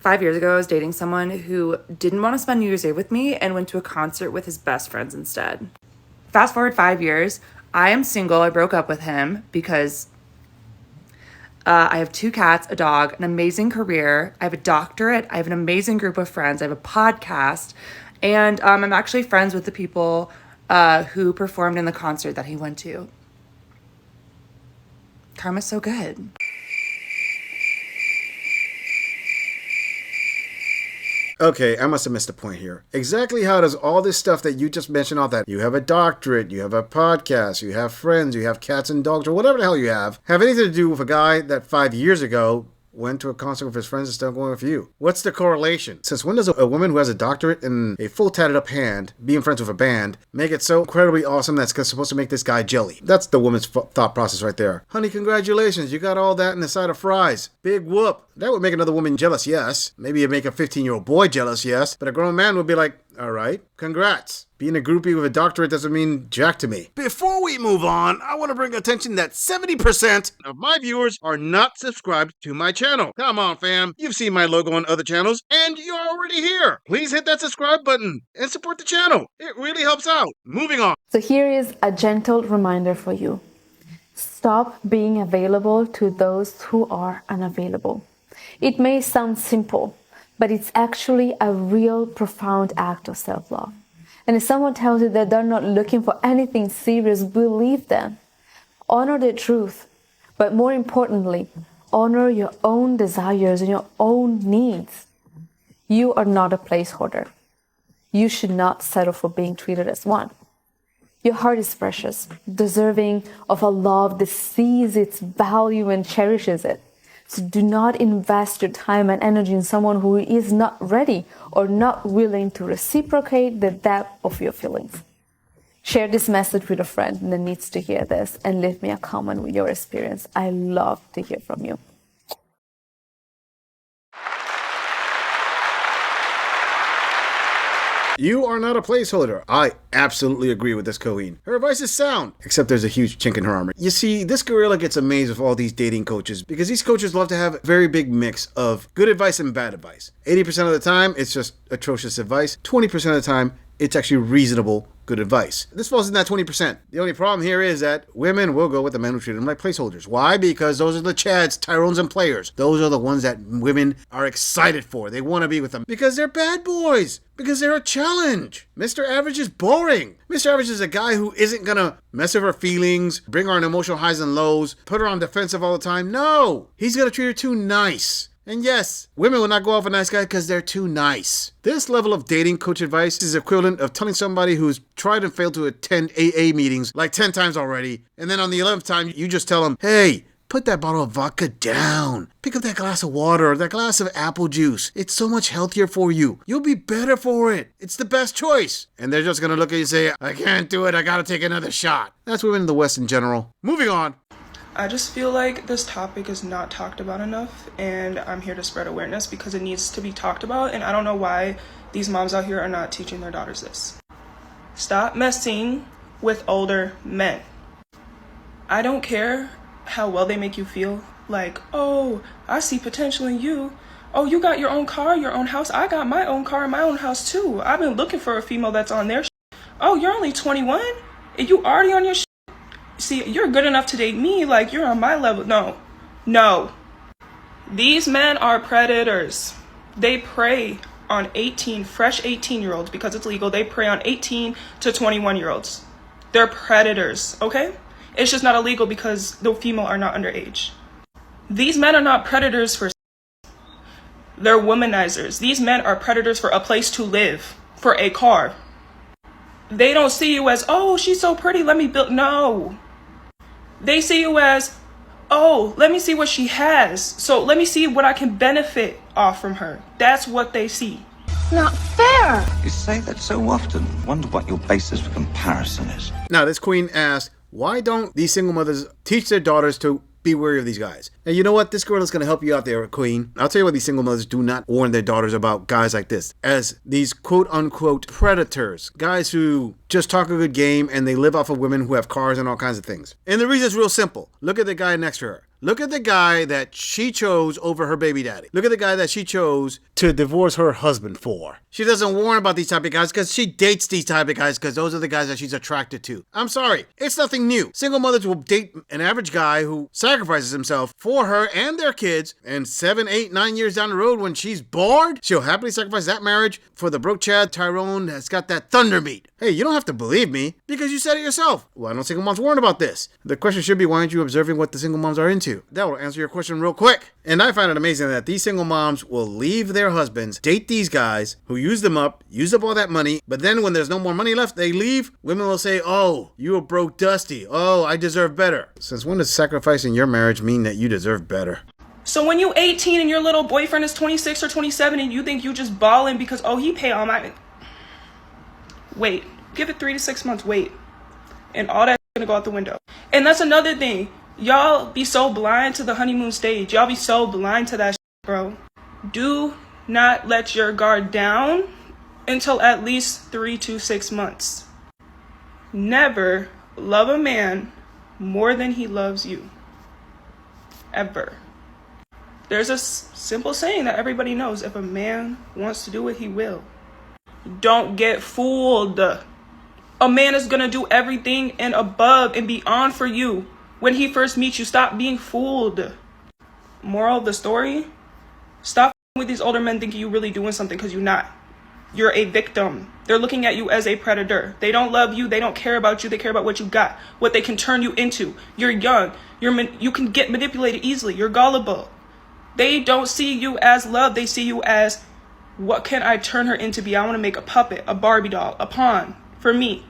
5 years ago, I was dating someone who didn't want to spend New Year's Eve with me and went to a concert with his best friends instead. Fast forward 5 years, I am single. I broke up with him because I have 2 cats, a dog, an amazing career. I have a doctorate. I have an amazing group of friends. I have a podcast. And I'm actually friends with the people who performed in the concert that he went to. Karma's so good. Okay, I must have missed a point here. Exactly how does all this stuff that you just mentioned, all that, you have a doctorate, you have a podcast, you have friends, you have cats and dogs, or whatever the hell you have anything to do with a guy that 5 years ago went to a concert with his friends and still going with you? What's the correlation? Since when does a woman who has a doctorate and a full tatted up hand, being friends with a band, make it so incredibly awesome that's supposed to make this guy jelly? That's the woman's thought process right there. Honey, congratulations, you got all that in a side of fries. Big whoop. That would make another woman jealous, yes. Maybe it'd make a 15-year-old boy jealous, yes. But a grown man would be like, all right, congrats. Being a groupie with a doctorate doesn't mean jack to me. Before we move on, I want to bring attention that 70% of my viewers are not subscribed to my channel. Come on, fam. You've seen my logo on other channels, and you're already here. Please hit that subscribe button and support the channel. It really helps out. Moving on. So here is a gentle reminder for you. Stop being available to those who are unavailable. It may sound simple, but it's actually a real profound act of self-love. And if someone tells you that they're not looking for anything serious, believe them. Honor their truth. But more importantly, honor your own desires and your own needs. You are not a placeholder. You should not settle for being treated as one. Your heart is precious, deserving of a love that sees its value and cherishes it. So do not invest your time and energy in someone who is not ready or not willing to reciprocate the depth of your feelings. Share this message with a friend that needs to hear this and leave me a comment with your experience. I love to hear from you. You are not a placeholder. I absolutely agree with this queen. Her advice is sound, except there's a huge chink in her armor. You see, this gorilla gets amazed with all these dating coaches because these coaches love to have a very big mix of good advice and bad advice. 80% of the time, it's just atrocious advice. 20% of the time, it's actually reasonable, good advice. This falls in that 20%. The only problem here is that women will go with the men who treat them like placeholders. Why? Because those are the Chads, Tyrones, and players. Those are the ones that women are excited for. They want to be with them because they're bad boys. Because they're a challenge. Mr. Average is boring. Mr. Average is a guy who isn't gonna mess with her feelings, bring her on emotional highs and lows, put her on defensive all the time. No, he's gonna treat her too nice. And yes, women will not go off a nice guy because they're too nice. This level of dating coach advice is equivalent of telling somebody who's tried and failed to attend AA meetings like 10 times already, and then on the 11th time, you just tell them, hey, put that bottle of vodka down. Pick up that glass of water or that glass of apple juice. It's so much healthier for you. You'll be better for it. It's the best choice. And they're just gonna look at you and say, I can't do it. I gotta take another shot. That's women in the West in general. Moving on. I just feel like this topic is not talked about enough, and I'm here to spread awareness because it needs to be talked about, and I don't know why these moms out here are not teaching their daughters this. Stop messing with older men. I don't care how well they make you feel. Like, oh, I see potential in you. Oh, you got your own car, your own house. I got my own car and my own house too. I've been looking for a female that's on their Oh, you're only 21? And you already on your See, you're good enough to date me, like you're on my level. No. These men are predators. They prey on fresh 18-year-olds because it's legal. They prey on 18 to 21-year-olds. They're predators, okay? It's just not illegal because the female are not underage. These men are not predators for They're womanizers. These men are predators for a place to live, for a car. They don't see you as, oh, she's so pretty, let me build. No. They see you as, oh, let me see what she has. So let me see what I can benefit off from her. That's what they see. Not fair. You say that so often. Wonder what your basis for comparison is. Now, this queen asked, why don't these single mothers teach their daughters to be wary of these guys? And you know what? This girl is going to help you out there, queen. I'll tell you what, these single mothers do not warn their daughters about guys like this as these quote-unquote predators. Guys who just talk a good game and they live off of women who have cars and all kinds of things. And the reason is real simple. Look at the guy next to her. Look at the guy that she chose over her baby daddy. Look at the guy that she chose to divorce her husband for. She doesn't warn about these type of guys because she dates these type of guys because those are the guys that she's attracted to. I'm sorry, it's nothing new. Single mothers will date an average guy who sacrifices himself for her and their kids, and 7, 8, 9 years down the road when she's bored, she'll happily sacrifice that marriage for the broke Chad. Tyrone has got that thunder meat. Hey, you don't have to believe me because you said it yourself. Why don't single moms warn about this? The question should be, why aren't you observing what the single moms are into? That will answer your question real quick. And I find it amazing that these single moms will leave their husbands, date these guys who use them up, use up all that money, but then when there's no more money left, they leave. Women will say, oh, you were broke dusty. Oh, I deserve better. Since when does sacrificing your marriage mean that you deserve better? So when you 18 and your little boyfriend is 26 or 27 and you think you just balling because, oh, he pay all my... Wait. Give it 3 to 6 months. Wait. And all that's gonna go out the window. And that's another thing. Y'all be so blind to the honeymoon stage. Y'all be so blind to that shit, bro. Do not let your guard down until at least 3 to 6 months. Never love a man more than he loves you. Ever. There's a simple saying that everybody knows. If a man wants to do it, he will. Don't get fooled. A man is going to do everything and above and beyond for you when he first meets you. Stop being fooled. Moral of the story, stop with these older men thinking you're really doing something because you're not. You're a victim. They're looking at you as a predator. They don't love you. They don't care about you. They care about what you got, what they can turn you into. You're young. You can get manipulated easily. You're gullible. They don't see you as love. They see you as, what can I turn her into be? I want to make a puppet, a Barbie doll, a pawn for me.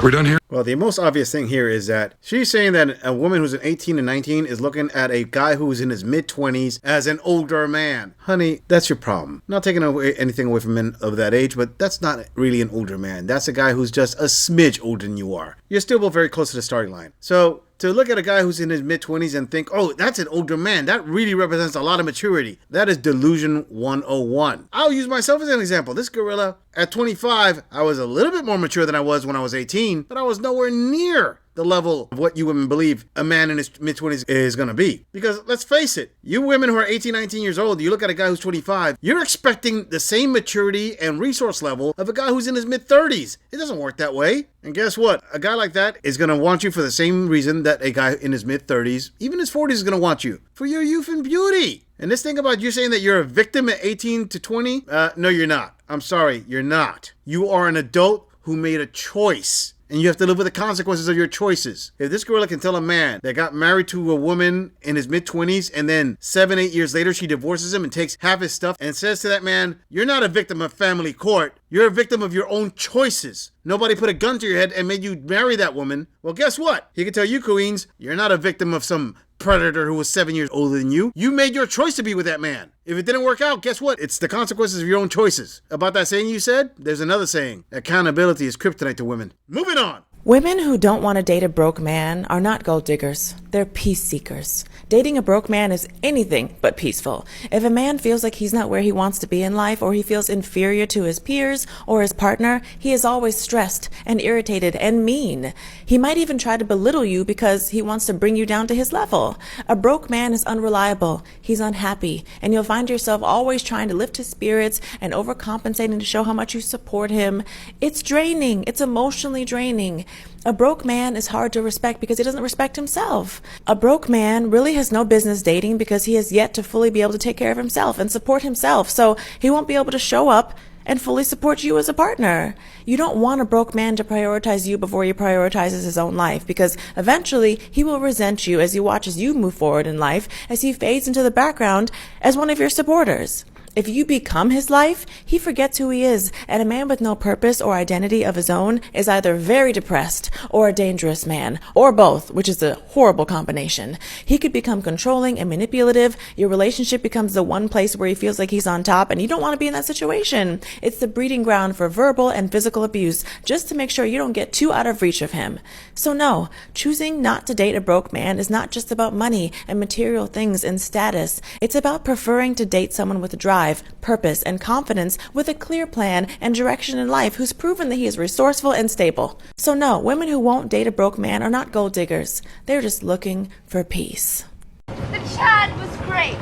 We're done here? Well, the most obvious thing here is that she's saying that a woman who's 18 and 19 is looking at a guy who's in his mid-20s as an older man. Honey, that's your problem. Not taking anything away from men of that age, but that's not really an older man. That's a guy who's just a smidge older than you are. You're still both very close to the starting line. So to look at a guy who's in his mid-20s and think, oh, that's an older man, that really represents a lot of maturity. That is delusion 101. I'll use myself as an example. This gorilla, at 25, I was a little bit more mature than I was when I was 18, but I was nowhere near the level of what you women believe a man in his mid-20s is going to be. Because let's face it, you women who are 18, 19 years old, you look at a guy who's 25, you're expecting the same maturity and resource level of a guy who's in his mid-30s. It doesn't work that way. And guess what? A guy like that is going to want you for the same reason that a guy in his mid-30s, even his 40s, is going to want you. For your youth and beauty. And this thing about you saying that you're a victim at 18 to 20, no, you're not. I'm sorry, you're not. You are an adult who made a choice. And you have to live with the consequences of your choices. If this gorilla can tell a man that got married to a woman in his mid-20s and then 7, 8 years later she divorces him and takes half his stuff and says to that man, you're not a victim of family court. You're a victim of your own choices. Nobody put a gun to your head and made you marry that woman. Well, guess what? He can tell you, queens, you're not a victim of some predator who was 7 years older than you. You made your choice to be with that man. If it didn't work out, guess what? It's the consequences of your own choices. About that saying you said, there's another saying. Accountability is kryptonite to women. Moving on. Women who don't want to date a broke man are not gold diggers. They're peace seekers. Dating a broke man is anything but peaceful. If a man feels like he's not where he wants to be in life, or he feels inferior to his peers or his partner, he is always stressed and irritated and mean. He might even try to belittle you because he wants to bring you down to his level. A broke man is unreliable. He's unhappy, and you'll find yourself always trying to lift his spirits and overcompensating to show how much you support him. It's draining. It's emotionally draining. A broke man is hard to respect because he doesn't respect himself. A broke man really has no business dating because he has yet to fully be able to take care of himself and support himself. So he won't be able to show up and fully support you as a partner. You don't want a broke man to prioritize you before he prioritizes his own life, because eventually he will resent you as he watches you move forward in life, as he fades into the background as one of your supporters. If you become his life, he forgets who he is, and a man with no purpose or identity of his own is either very depressed or a dangerous man, or both, which is a horrible combination. He could become controlling and manipulative. Your relationship becomes the one place where he feels like he's on top, and you don't want to be in that situation. It's the breeding ground for verbal and physical abuse, just to make sure you don't get too out of reach of him. So no, choosing not to date a broke man is not just about money and material things and status. It's about preferring to date someone with drive drive, purpose, and confidence with a clear plan and direction in life who's proven that he is resourceful and stable. So no, women who won't date a broke man are not gold diggers. They're just looking for peace. The chat was great.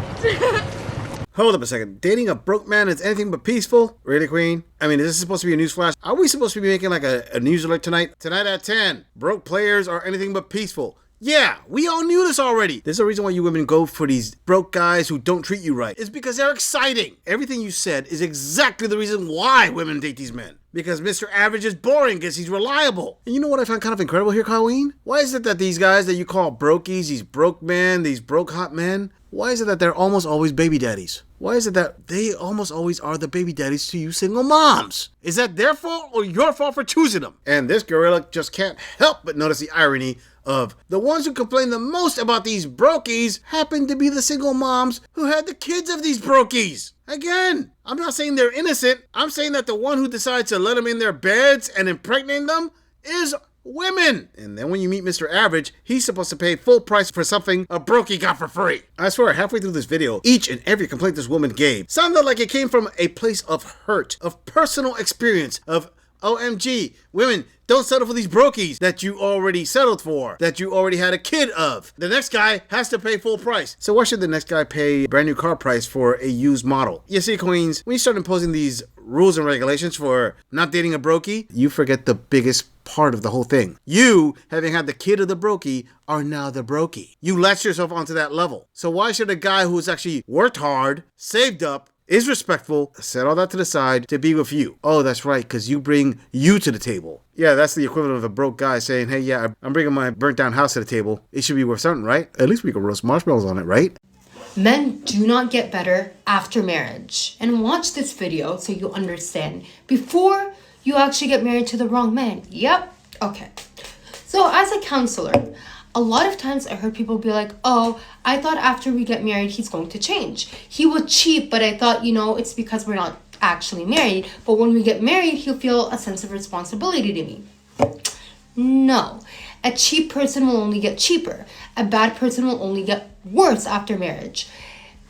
Hold up a second. Dating a broke man is anything but peaceful? Really, Queen? I mean, is this supposed to be a news flash? Are we supposed to be making like a news alert tonight? Tonight at 10. Broke players are anything but peaceful. Yeah, we all knew this already. There's a reason why you women go for these broke guys who don't treat you right. It's because they're exciting. Everything you said is exactly the reason why women date these men. Because Mr. Average is boring because he's reliable. And you know what I find kind of incredible here, Colleen? Why is it that these guys that you call brokies, these broke men, these broke hot men, why is it that they're almost always baby daddies? Why is it that they almost always are the baby daddies to you single moms? Is that their fault or your fault for choosing them? And this gorilla just can't help but notice the irony of the ones who complain the most about these brokies happen to be the single moms who had the kids of these brokies. Again, I'm not saying they're innocent. I'm saying that the one who decides to let them in their beds and impregnate them is women. And then when you meet Mr. Average, he's supposed to pay full price for something a brokey got for free. I swear, halfway through this video, each and every complaint this woman gave sounded like it came from a place of hurt, of personal experience, of OMG, women, don't settle for these brokies that you already settled for, that you already had a kid of. The next guy has to pay full price. So why should the next guy pay brand new car price for a used model? You see, Queens, when you start imposing these rules and regulations for not dating a brokey, you forget the biggest part of the whole thing. You, having had the kid of the brokey, are now the brokey. You latch yourself onto that level. So why should a guy who's actually worked hard, saved up, is respectful, set all that to the side to be with you? Oh, that's right, because you bring you to the table. Yeah, that's the equivalent of a broke guy saying, hey, yeah, I'm bringing my burnt down house to the table. It should be worth something, right? At least we can roast marshmallows on it, right? Men do not get better after marriage. And watch this video so you understand before you actually get married to the wrong man. Yep. Okay. So as a counselor, a lot of times I heard people be like, oh, I thought after we get married, he's going to change. He would cheat, but I thought, it's because we're not actually married. But when we get married, he'll feel a sense of responsibility to me. No. A cheap person will only get cheaper. A bad person will only get worse after marriage.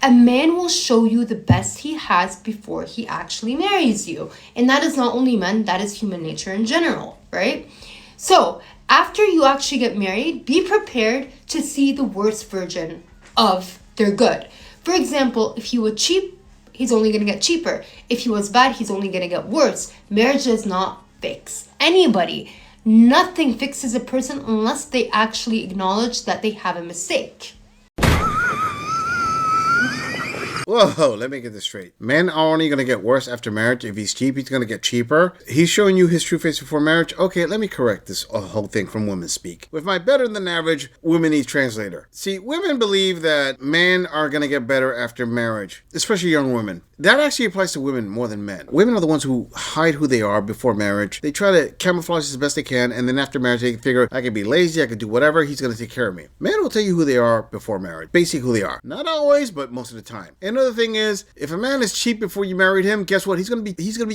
A man will show you the best he has before he actually marries you. And that is not only men, that is human nature in general, right? So after you actually get married, be prepared to see the worst version of their good. For example, if he was cheap, he's only going to get cheaper. If he was bad, he's only going to get worse. Marriage does not fix anybody. Nothing fixes a person unless they actually acknowledge that they have a mistake. Whoa, let me get this straight. Men are only going to get worse after marriage. If he's cheap, he's going to get cheaper. He's showing you his true face before marriage. Okay, let me correct this whole thing from women speak. With my better than average women need translator. See, women believe that men are going to get better after marriage, especially young women. That actually applies to women more than men. Women are the ones who hide who they are before marriage. They try to camouflage as best they can, and then after marriage, they figure, I can be lazy, I can do whatever, he's going to take care of me. Men will tell you who they are before marriage. Basically who they are. Not always, but most of the time. Another thing is, if a man is cheap before you married him, guess what? He's gonna be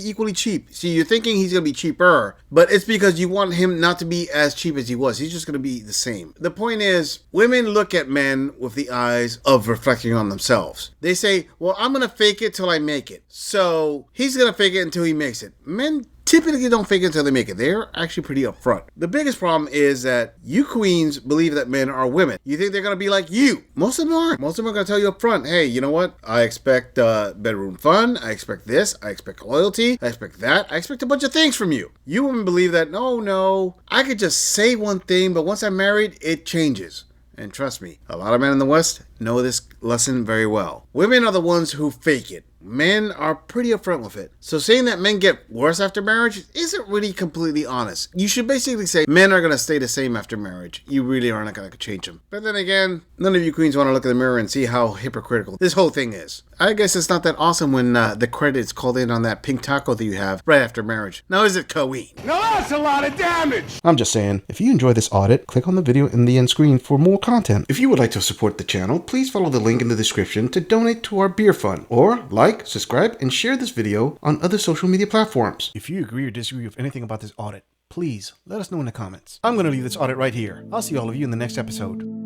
equally cheap. See, you're thinking he's gonna be cheaper, but it's because you want him not to be as cheap as he was. He's just gonna be the same. The point is, women look at men with the eyes of reflecting on themselves. They say, well, I'm gonna fake it till I make it. So he's gonna fake it until he makes it. Men typically don't fake it until they make it. They're actually pretty upfront. The biggest problem is that you queens believe that men are women. You think they're going to be like you. Most of them aren't. Most of them are going to tell you up front, hey, you know what? I expect bedroom fun. I expect this. I expect loyalty. I expect that. I expect a bunch of things from you. You women believe that, no, I could just say one thing, but once I'm married, it changes. And trust me, a lot of men in the West know this lesson very well. Women are the ones who fake it. Men are pretty upfront with it. So saying that men get worse after marriage isn't really completely honest. You should basically say men are going to stay the same after marriage. You really are not going to change them. But then again, none of you queens want to look in the mirror and see how hypocritical this whole thing is. I guess it's not that awesome when the credits called in on that pink taco that you have right after marriage. Now is it Coeen? Now that's a lot of damage! I'm just saying, if you enjoy this audit, click on the video in the end screen for more content. If you would like to support the channel, please follow the link in the description to donate to our beer fund, or like, subscribe, and share this video on other social media platforms. If you agree or disagree with anything about this audit, please let us know in the comments. I'm going to leave this audit right here. I'll see all of you in the next episode.